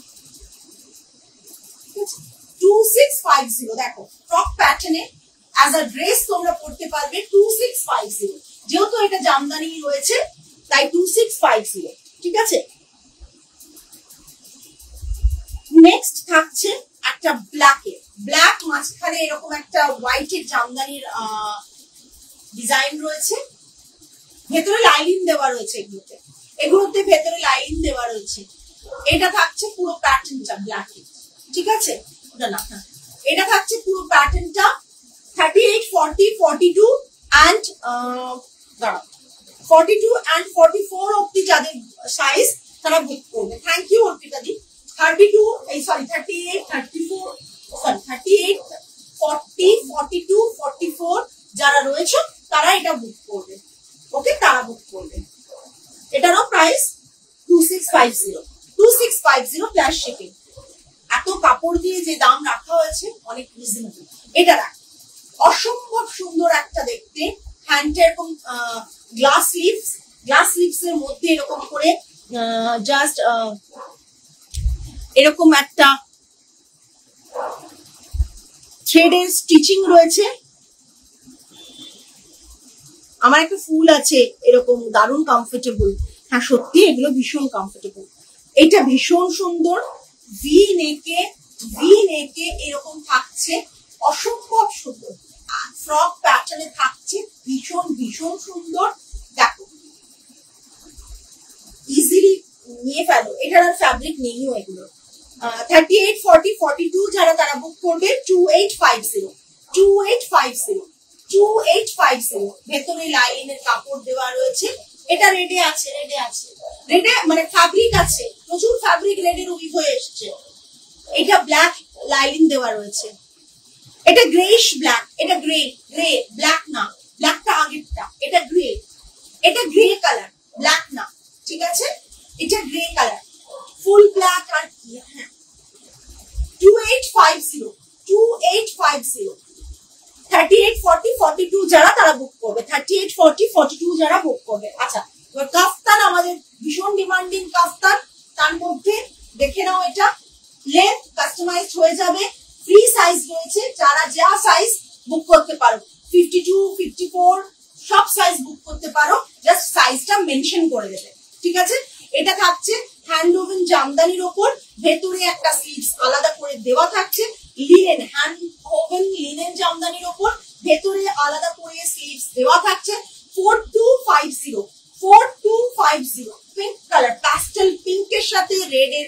2650। দেখো ফ্রক প্যাটার্নে অ্যাজ আ ড্রেস তোমরা পড়তে পারবে 2650, যেহেতু এটা জামদানি রয়েছে তাই 2650, ঠিক আছে। নেক্সট থাকছে একটা ব্ল্যাক মাঝখানে এরকম একটা হোয়াইটের জামদানির ডিজাইন রয়েছে, ভেতরে লাইনিং দেওয়া রয়েছে, এগুলোতে ভেতরে লাইনিং দেওয়া রয়েছে। এটা থাকছে পুরো প্যাটার্নটা ব্ল্যাকে, ঠিক আছে, না এটা থাকছে পুরো প্যাটার্নটা 38, 40, 42 and 42 and 44 অবধি যাদের সাইজ তারা বুক করবে। থ্যাংক ইউ অর্পিতা দি। 32 এই সরি 38, 34 সরি 38, 40, 42, 44 যারা রয়েছে তারা এটা বুক করবে, ওকে, তারা বুক করবে। এটারও প্রাইস 2650, 2650 প্লাস শিপিং। এত কাপড় দিয়ে যে দাম রাখা হয়েছে অনেক রিজনেবল। এটা রাখ, অসম্ভব সুন্দর একটা দেখতে, হ্যান্ডটা এরকম গ্লাস লিভস এর মধ্যে এরকম করে জাস্ট এরকম একটা থ্রেডের স্টিচিং রয়েছে। আমার একটা ফুল আছে এরকম, দারুণ কমফোর্টেবল, হ্যাঁ সত্যি এগুলো ভীষণ কমফোর্টেবল। এটা ভীষণ সুন্দর, ভি নেকে এরকম থাকছে, অসম্ভব সুন্দর ফ্রক প্যাটার্নে থাকছে, ভীষণ ভীষণ সুন্দর। দেখো ইজিলি নিয়ে ফেলো, এটার আর ফ্যাব্রিক নেইও এগুলো। 38, 40, 42 যারা তারা বুক করবে 2850, 2850, ভেতরে লাইনের কাপড় দেওয়া রয়েছে। এটা রেডে মানে ফ্যাব্রিক আছে, প্রচুর ফ্যাব্রিক রেডের উইভ হয়ে এসছে। এটা ব্ল্যাক লাইনিং দেওয়া রয়েছে, এটা গ্রেইশ ব্ল্যাক, এটা গ্রে ব্ল্যাক না, ব্ল্যাকটা আগেরটা, এটা গ্রে কালার, ব্ল্যাক না, ঠিক আছে, এটা গ্রে কালার, ফুল ব্ল্যাক। আর কি, হ্যাঁ 2850, 38, 40, 42 যারা তারা বুক করবে, 38, 40, 42 যারা বুক করবে। আচ্ছা এবার কাফতান, আমাদের ভীষণ ডিমান্ডিং কাফতান, তার মধ্যে দেখে নাও, এটা লেন্থ কাস্টমাইজড হয়ে যাবে, ফ্রি সাইজ রয়েছে, যারা যা সাইজ বুক করতে পারো, 52, 54 সব সাইজ বুক করতে পারো, জাস্ট সাইজটা মেনশন করে দেবে, ঠিক আছে। এটা থাকছে হ্যান্ড ওভেন জামদানির ওপর, ভেতরে একটা স্লিভস আলাদা করে দেওয়া থাকছে, লিনেন হ্যান্ড ওভেন লিনেন জামদানির ওপর ভেতরে আলাদা করে স্লিভস দেওয়া থাকছে। 4250, পিঙ্ক কালার, প্যাস্টেল পিঙ্কের সাথে রেড এর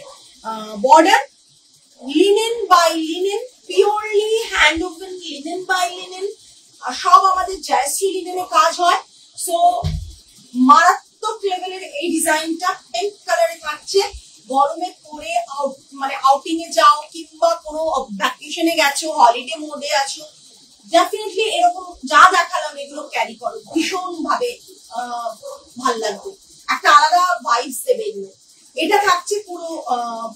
border, linen by linen, purely hand woven linen by linen, সব আমাদের জয়শ্রী লিনেনে কাজ হয়। সো মারাত্মক লেভেলের এই ডিজাইনটা পিঙ্ক কালারে থাকছে। গরমে পরে মানে আউটিং এ যাও কিংবা কোনো ভ্যাকেশনে গেছো, হলিডে মোডে আছো, ডেফিনেটলি এরকম যা দেখালাম এগুলো ক্যারি করো, ভীষণ ভাবে ভাল লাগবে, একটা আলাদা ভাইবস দেবে এগুলো। এটা থাকছে পুরো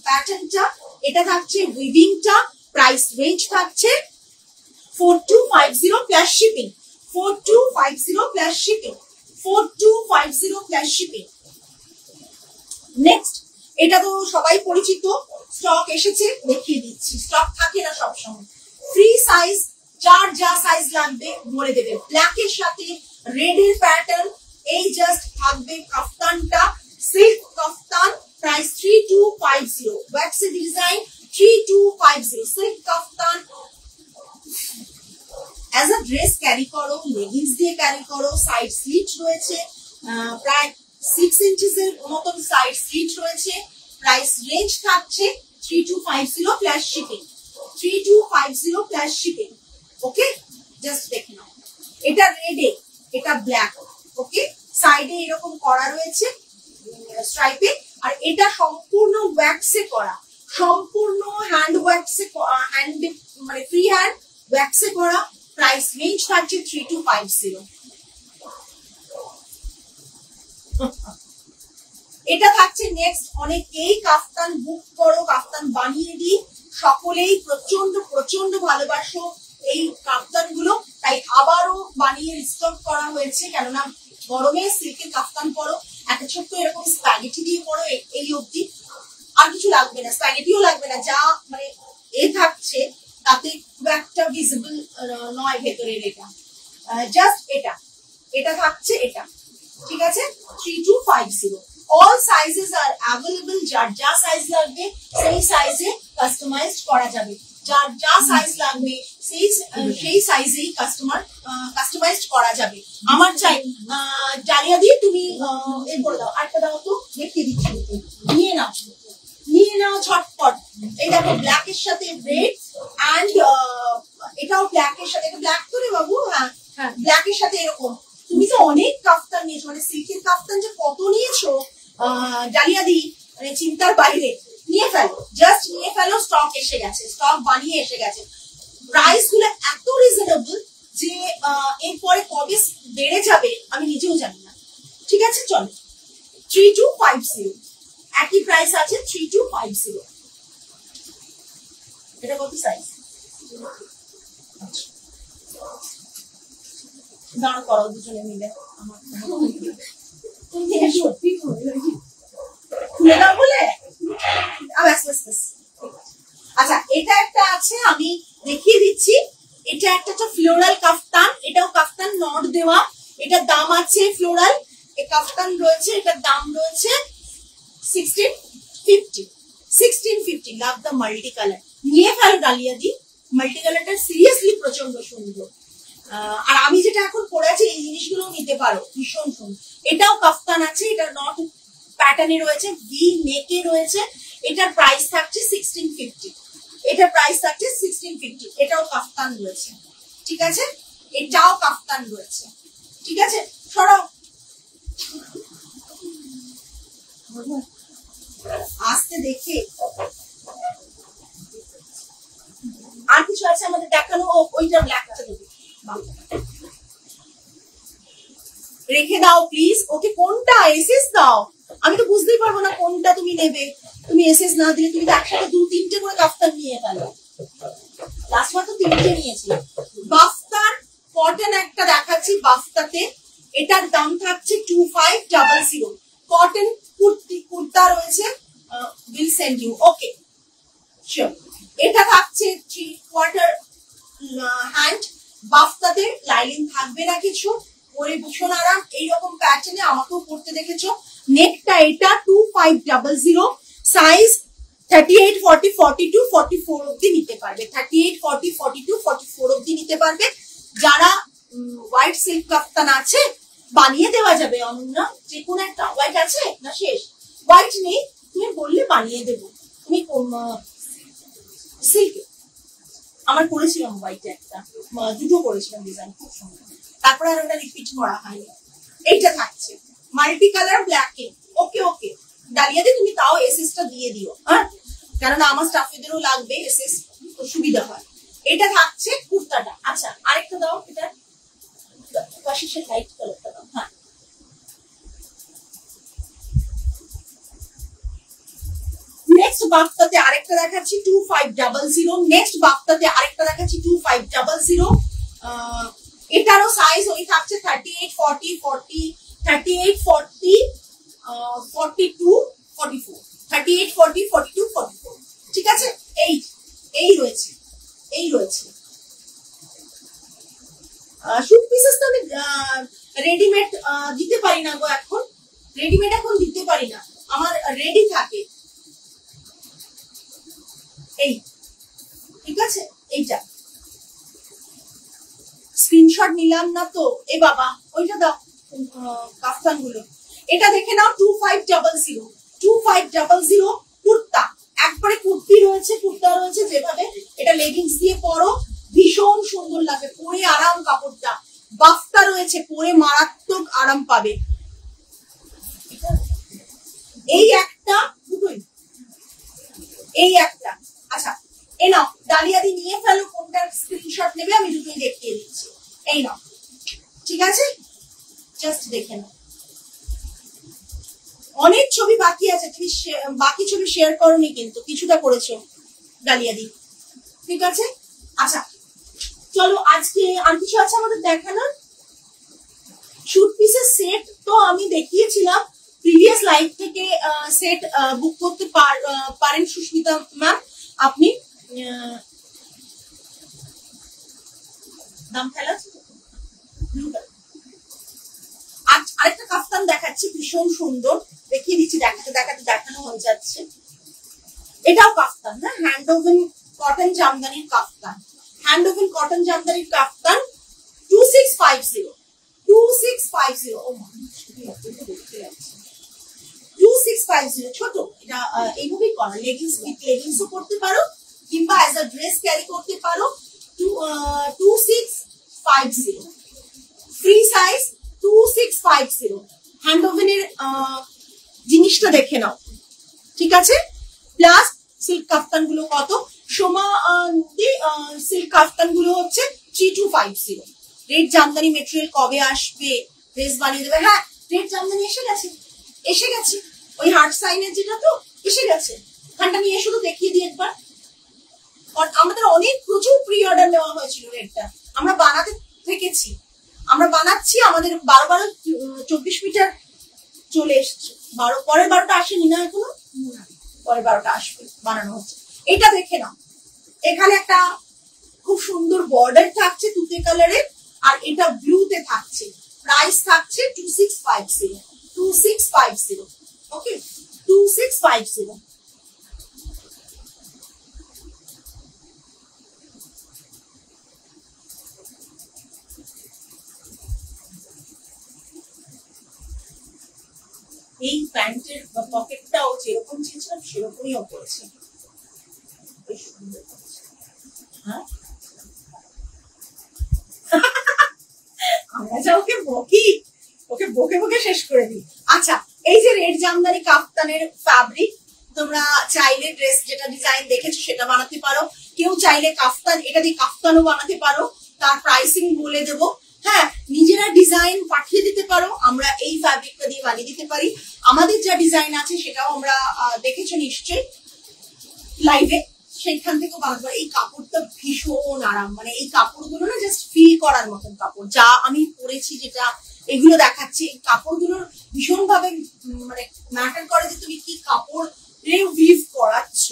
প্যাটার্নটা, এটা থাকছে উইভিংটা, প্রাইস রেঞ্জ থাকছে 4250 plus shipping, 4250 plus shipping, 4250 plus shipping. Next, এটা তো সবাই পরিচিত, স্টক এসেছে, দেখিয়ে দিচ্ছি, স্টক থাকে না সবসময়, ফ্রি সাইজ, যার যা সাইজ লাগবে বলে দেবে। ব্ল্যাকের সাথে রেড এর প্যাটার্ন, এই জাস্ট থাকবে কাফতানটা, silk kaftan, price 3250, waxy design 3250, silk kaftan as a dress carry করো, লেগিংস দিয়ে ক্যারি করো, সাইড স্লিট রয়েছে, প্রায় 6 ইঞ্চিস এর মতন সাইড স্লিট রয়েছে, প্রাইস রেঞ্জ থাকছে 3250 plus shipping, 3250 plus shipping, okay. Just দেখে নাও, এটা রেডে, এটা ব্ল্যাক, ওকে, সাইডে এরকম করা রয়েছে স্ট্রাইপে, আর এটা সম্পূর্ণ ওয়্যাক্সে করা, সম্পূর্ণ হ্যান্ড ওয়াক্সে হ্যান্ড মানে ফ্রি হ্যান্ড ওয়াক্সে করা। প্রাইস রেঞ্জ থাকছে 3250। এটা থাকছে নেক্সট। অনেকেই কাফতান বুক করো, কাফতান বানিয়ে দিই, সকলেই প্রচন্ড প্রচন্ড ভালোবাসো এই কাফতান গুলো, তাই আবারও বানিয়ে রিস্টক করা হয়েছে। কেননা গরমে সিল্কের কাফতান পরো, একটা ছোট্ট এরকম স্প্যাগেটি দিয়ে পরো, এই অবধি আর কিছু লাগবে না, স্প্যাগেটিও লাগবে না। যা মানে এ থাকছে তাতে খুব একটা ভিজিবল নয় ভেতরের, এটা জাস্ট এটা থাকছে এটা, ঠিক আছে। 3250। অল সাইজেস আর অ্যাভেলেবল। যার যা সাইজ লাগবে সেই সাইজে কাস্টমাইজড করা যাবে, যার যা সাইজ লাগবে সেই সাইজেই কাস্টমাইজড করা যাবে। আমার চাই ডালিয়া দিয়ে তুমি এ করে দাও, আরেকটা দাও তো, দেখিয়ে দিচ্ছি, নিয়ে নাও ঝটপট। এই দেখো ব্ল্যাকের সাথে রেড অ্যান্ড এটাও ব্ল্যাকের সাথে, এটা ব্ল্যাক তো রে বাবু, হ্যাঁ ব্ল্যাকের সাথে এরকম। তুমি তো অনেক কাফতান নিয়েছো, মানে সিল্কের কাফতান যে কত নিয়েছো ডালিয়া দি, মানে চিন্তার বাইরে। নিয়ে ফেলো, জাস্ট নিয়ে ফেলো, স্টক এসে গেছে, স্টক বানিয়ে এসে গেছে। প্রাইস গুলো এত রিজনেবল যে এরপরে কবে বেড়ে যাবে আমি নিজেও জানি না, ঠিক আছে। চলো 3250, একই প্রাইস আছে 3250। এটা কত সাইজ? দাঁড় করো দুজনে মিলে, সত্যি খুলে দাও বলে। আচ্ছা, এটা একটা আছে, আমি দেখিয়ে দিচ্ছি। এটা একটা ফ্লোরাল কাফতান, এটাও কাফতান নট দেওয়া। এটার দাম আছে ফ্লোরাল, এই কাফতান রয়েছে, এটার দাম রয়েছে 1650। Love the multi colour. নিয়ে ফেলো ডালিয়া দি, মাল্টি কালারটা সিরিয়াসলি প্রচন্ড সুন্দর। আর আমি যেটা এখন পরে আছি এই জিনিসগুলো নিতে পারো, ভীষণ সুন্দর। এটাও কাফতান আছে, এটা নট প্যাটার্নে রয়েছে, ভি নেকে রয়েছে। এটার প্রাইস থাকছে 1650। এটার প্রাইস থাকছে 1650। এটাও কাফতান রয়েছে, ঠিক আছে। এটাও কাফতান রয়েছে, ঠিক আছে। সরাও, আসতে দেখে। আর কিছু আছে আমাদের দেখানো? ওইটা ব্ল্যাকটা দেবে, রেখে দাও প্লিজ। ওকে কোনটা? এসএস দাও, আমি তো বুঝতেই পারবো না কোনটা তুমি নেবে। তুমি এসএস না দিলে তুমি তো একসাথে 2-3টে করে কাফতান নিয়ে ফেলো। লাস্ট বার তো 3টে নিয়েছি। বাফতার কটন একটা দেখাচ্ছি, বাফতাতে এটার দাম থাকছে 2500। কটন কুর্তা রয়েছে, will send you, okay sure. এটা থাকছে 3/4 হ্যান্ড, বাফতাতে লাইলিং থাকবে না কিছু, পরে ভীষণ আরাম। এইরকম প্যাটার্নে আমাকেও পড়তে দেখেছো। নেকটা এটা 2500, সাইজ 38, 40, 42, 44 অব্দি নিতে পারবে। 38, 40, 42, 44 অব্দি নিতে পারবে। যারা হোয়াইট সিল্ক কাফতান আছে বানিয়ে দেওয়া যাবে। অনন্যা যে কোনো একটা হোয়াইট আছে না? শেষ হোয়াইট নেই, তুমি বললে বানিয়ে দেবো। তুমি সিল্কে আমার করেছিলাম হোয়াইটে একটা, দুটো করেছিলাম ডিজাইন, খুব সুন্দর। তারপরে আর ওটা রিপিট করা হয়নি। এইটা থাকছে মাল্টি কালার ব্ল্যাকে, ওকে ওকে। ডালিয়াতে তুমি তাও এসএসটা দিয়ে দিও, হ্যাঁ, কেননা আমার স্টাফেদেরও লাগবে এসএস, তো সুবিধা হয়। এটা থাকছে কুর্তাটা। আচ্ছা, আরেকটা দাও, এটা কাশিসের লাইট কালারটা দাও। হ্যাঁ, নেক্সট বাফতাতে আরেকটা দেখাচ্ছি 2500। নেক্সট বাফতাতে আরেকটা দেখাচ্ছি 2500। এটারও সাইজ ওই থাকছে 38, 40, 40, 38, 40, 42, 44, 38, 40, 42, 44, ঠিক আছে। এই রয়েছে, এই রয়েছে। শুট পিসেস তো আমি রেডিমেড দিতে পারি না গো, এখন রেডিমেড এখন দিতে পারি না, আমার রেডি থাকে। এই ঠিক আছে, এইটা স্ক্রিনশট নিলাম না তো, এ বাবা ওইটা দাও কাফতান গুলো। এটা দেখে নাও 2500, 2500 কুর্তা, একবারে কুর্তি রয়েছে, কুর্তা রয়েছে যেভাবে। এটা লেগিংস দিয়ে পরো, ভীষণ সুন্দর লাগে, পরে আরাম কাপড়টা। বাফতা রয়েছে, পরে মারাত্মক আরাম পাবে। এই একটা দুটোই, এই একটা। আচ্ছা এই নাও, ডালিয়াদি নিয়ে ফেলো, কোনটার স্ক্রিনশট নেবে আমি দুটোই দেখিয়ে দিচ্ছি। এই নাও, ঠিক আছে, জাস্ট দেখে নাও। অনেক ছবি বাকি আছে, তুমি বাকি ছবি শেয়ার করোনি কিন্তু কিছুটা করেছো ডালিয়াদি, ঠিক আছে। আচ্ছা চলো, আজকে আর কিছু আছে আমাদের দেখানোর? শুট পিসের সেট তো আমি দেখিয়েছিলাম প্রিভিয়াস লাইভ থেকে। সেট বুক করতে পারেন সুস্মিতা ম্যাম, আপনি দাম খেলা। আরেকটা কাফতান দেখাচ্ছি, ভীষণ সুন্দর, দেখিয়ে দিচ্ছি, দেখাতে দেখাতে দেখানো হয়ে যাচ্ছে। এটাও কাফতান, হ্যাঁ, হ্যান্ড ওভেন কটন জামদানির কাফতান, হ্যান্ড ওভেন কটন জামদানির কাফতান 2650 2650। ও মা 2650 ছোট। এটা এইভাবেই করা, লেগিংস উইথ লেগিংসও করতে পারো কিংবা অ্যাজ আ ড্রেস ক্যারি করতে পারো। 2650 ফ্রি সাইজ 2650। হ্যান্ড ওভেনের জিনিসটা দেখে নাও, ঠিক আছে। প্লাস সিল্ক কাফতান গুলো কত, সোমা সিল্ক কাফতান গুলো হচ্ছে 3250। রেড জামদানি মেটেরিয়াল কবে আসবে, ড্রেস বানিয়ে দেবে? হ্যাঁ, রেড জামদানি এসে গেছে, এসে গেছে, ওই হার্ট সাইনের যেটা তো এসে গেছে। খানটা নিয়ে শুধু দেখিয়ে দিই একবার। আমাদের অনেক প্রচুর প্রি অর্ডার নেওয়া হয়েছিল রেডটা, আমরা বানাতে থেকেছি, আমরা বানাচ্ছি। আমাদের 12 মিটার চলে এসছে, পরের 12টা আসেনি না এখনো, পরের 12টা আসবে, বানানো হচ্ছে। এটা দেখে নাও, এখানে একটা খুব সুন্দর বর্ডার থাকছে তুতে কালারের, আর এটা ব্লুতে থাকছে। প্রাইস থাকছে 2650 2650। ওকে 2650। এই প্যান্টের পকেটটাও যেরকম চেয়েছিলাম সেরকমই পড়েছে, হ্যাঁ। আমরা যা ওকে বকি, ওকে বকে বকে শেষ করে দিই। আচ্ছা, এই যে রেড জামদানি কাফতানের ফ্যাব্রিক, তোমরা চাইলে ড্রেস যেটা ডিজাইন দেখেছো সেটা বানাতে পারো, কেউ চাইলে কাফতান, এটা দিয়ে কাফতানও বানাতে পারো, তার প্রাইসিং বলে দেবো। হ্যাঁ, নিজেরা ডিজাইন পাঠিয়ে দিতে পারো, আমরা এই ফ্যাব্রিকটা দিয়ে বানিয়ে দিতে পারি। আমাদের যা ডিজাইন আছে সেটাও আমরা দেখেছো নিশ্চয়ই লাইভে, সেইখান থেকে বানাতে পারি। এই কাপড়টা ভীষণ আরাম, মানে এই কাপড়গুলো না জাস্ট ফিল করার মতন কাপড়। যা আমি পরেছি, যেটা এগুলো দেখাচ্ছি, এই কাপড়গুলোর ভীষণ ভাবে মানে ম্যাটার করে যে তুমি কি কাপড় উইভ করাচ্ছ,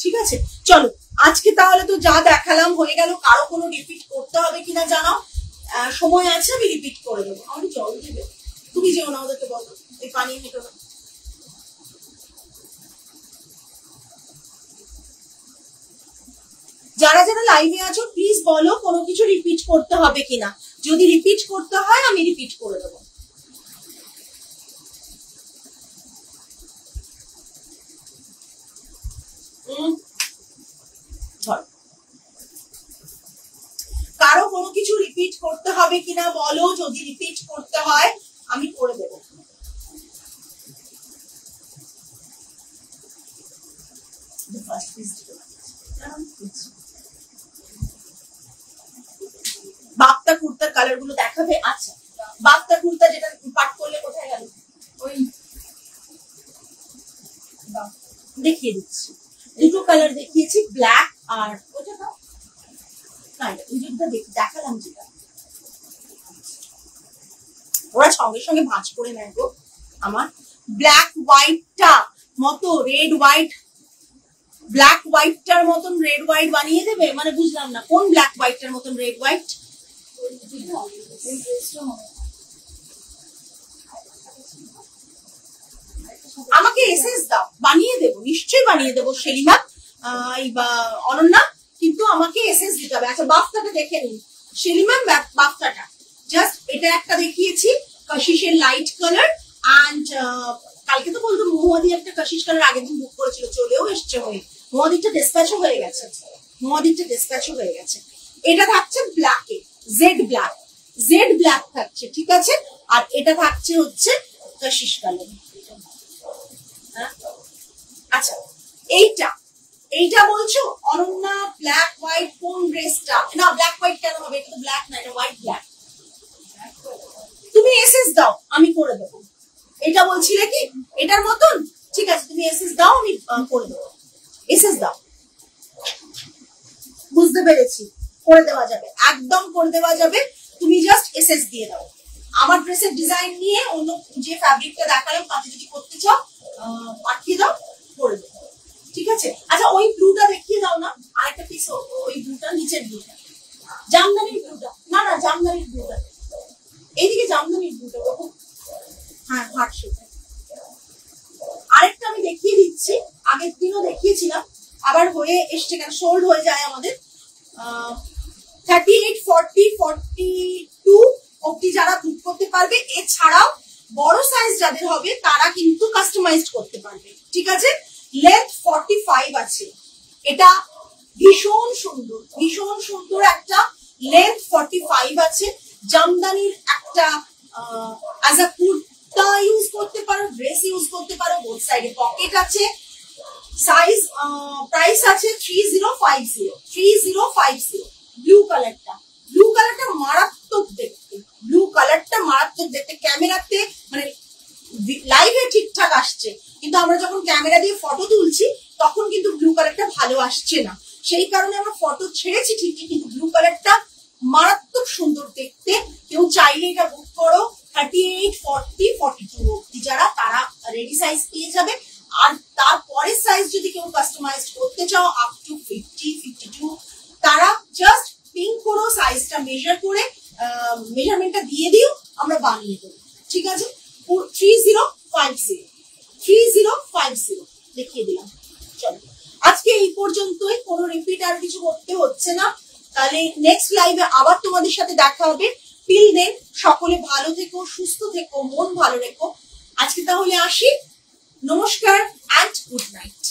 ঠিক আছে। চলো, আজকে তাহলে তো যা দেখালাম হয়ে গেল। কারো কোনো রিপিট করতে হবে কিনা জানাও, সময় আছে আমি রিপিট করে দেবো। আমার জল দেবে, তুমি যেও না, ওদেরকে বলো এই পানি হেঁটো না। যারা যারা লাইভে আছো প্লিজ বলো কোনো কিছু রিপিট করতে হবে কিনা, যদি রিপিট করতে হয় আমি রিপিট করে দেবো। কারো কোনো কিছু রিপিট করতে হবে কিনা বলো, যদি রিপিট করতে হয় আমি করে দেবো। বাপ্তা কুর্তার কালার গুলো দেখাবে? আচ্ছা, বাপ্তা কুর্তা যেটা পাট করলে কোথায় গেল, ওই দেখিয়ে দিচ্ছি। দুটো কালার দেখিয়েছি, ব্ল্যাক আর ওটা না, দেখালাম যেটা, ওরা সঙ্গে সঙ্গে ভাঁজ করে নেয় গো। আমার ব্ল্যাক হোয়াইটটা মতো রেড হোয়াইট, ব্ল্যাক হোয়াইটটার মতন রেড হোয়াইট বানিয়ে দেবে, মানে বুঝলাম না কোন ব্ল্যাক হোয়াইটটার মতন রেড হোয়াইট। আমাকে এসএস দাও, বানিয়ে দেবো, নিশ্চয়ই বানিয়ে দেবো সেলিমা বা অনন্যা, কিন্তু আমাকে এসএস দিতে হবে। আচ্ছা, বাফটাটা দেখে নিন সেলিমা, বাফটাটা জাস্ট এটা একটা দেখিয়েছি কাশিশের লাইট কালার, অ্যান্ড কালকে তো বলতো মহুয়াদি একটা কাশিশ কালার আগের দিন বুক করেছিল, চলেও এসছে, হয়ে মহুয়াদিটা ডিসপ্যাচও হয়ে গেছে, মহুয়াদিটা ডিসপ্যাচও হয়ে গেছে। এটা থাকছে ব্ল্যাকে, জেড ব্ল্যাক থাকছে, ঠিক আছে। আর এটা থাকছে হচ্ছে কাশিশ কালার। আচ্ছা, এইটা এইটা বলছো অনন্যা ব্ল্যাক হোয়াইট কোন ড্রেসটা? না ব্ল্যাক হোয়াইট কেন হবে, এটা তো ব্ল্যাক না, এটা হোয়াইট ব্ল্যাক। তুমি এসএস দাও আমি করে দেবো। এটা বলছিলে কি এটার মতন? ঠিক আছে তুমি এসএস দাও আমি করে দেবো। এসএস দাও, বুঝতে পেরেছি, করে দেওয়া যাবে, একদম করে দেওয়া যাবে। তুমি জাস্ট এসএস দিয়ে দাও। আমার ড্রেসের ডিজাইন নিয়ে অন্য যে ফ্যাব্রিকটা দেখালাম তাতে যদি করতে চাও পাঠিয়ে দাও, করে দেবো। ঠিক আছে, আচ্ছা ওই ব্লুটা দেখিয়ে দাও না, আরেকটা পিস, ওই ব্লুটা নিচের ব্লুটা, জামদানির ব্লুটা। না না জামদানির ব্লুটা, এইদিকে জামদানির ব্লুটা। হ্যাঁ হার্ট। আরেকটা আমি দেখিয়ে দিচ্ছি, আগের দিনও দেখিয়েছিলাম, আবার হয়ে এসছে, কেন সোল্ড হয়ে যায় আমাদের। 38, 40, 42 অবধি যারা বুক করতে পারবে। এছাড়াও বড় সাইজ যাদের হবে তারা কিন্তু কাস্টমাইজড করতে পারবে। ঠিক আছে, লেন্থ 45 আছে। এটা ভীষণ সুন্দর, ভীষণ সুন্দর একটা লেন্থ 45 আছে। জামদানির একটা অ্যাজ আ কুর্তা ইউজ করতে পারো, ড্রেস ইউজ করতে পারো, বোথ সাইডে পকেট আছে। সাইজ প্রাইস আছে 3050। ব্লু কালারটা, ব্লু কালারটা মারাত্মক দেখতে, ব্লু কালারটা মারাত্মক দেখতে। ক্যামেরাতে মানে লাইভে ঠিকঠাক আসছে, কিন্তু আমরা যখন ক্যামেরা দিয়ে ফটো তুলছি তখন কিন্তু ব্লু কালারটা ভালো আসছে না। সেই কারণে আমরা ফটো ছেড়েছি ঠিকই, কিন্তু ব্লু কালারটা মারাত্মক সুন্দর দেখতে। কেউ চাইলে এটা বুক করো 38, 40, 42 অবধি যারা, তারা রেডি সাইজ পেয়ে যাবে। আর তারপরে সাইজ যদি কেউ কাস্টমাইজ করতে চাও আপ টু 50, 52, তারা জাস্ট পিং করো, সাইজটা মেজার করে মেজারমেন্টটা দিয়ে দিও, আমরা বানিয়ে দেবো। ঠিক আছে, 3050 দেখিয়ে দিলাম। চলো আজকে এই পর্যন্তই, কোনো রিপিট আর কিছু করতে হচ্ছে না। তাহলে নেক্সট লাইভে আবার তোমাদের সাথে দেখা হবে। টিল দেন সকলে ভালো থেকো, সুস্থ থেকো, মন ভালো রেখো। আজকে তাহলে আসি, নমস্কার অ্যান্ড গুড নাইট।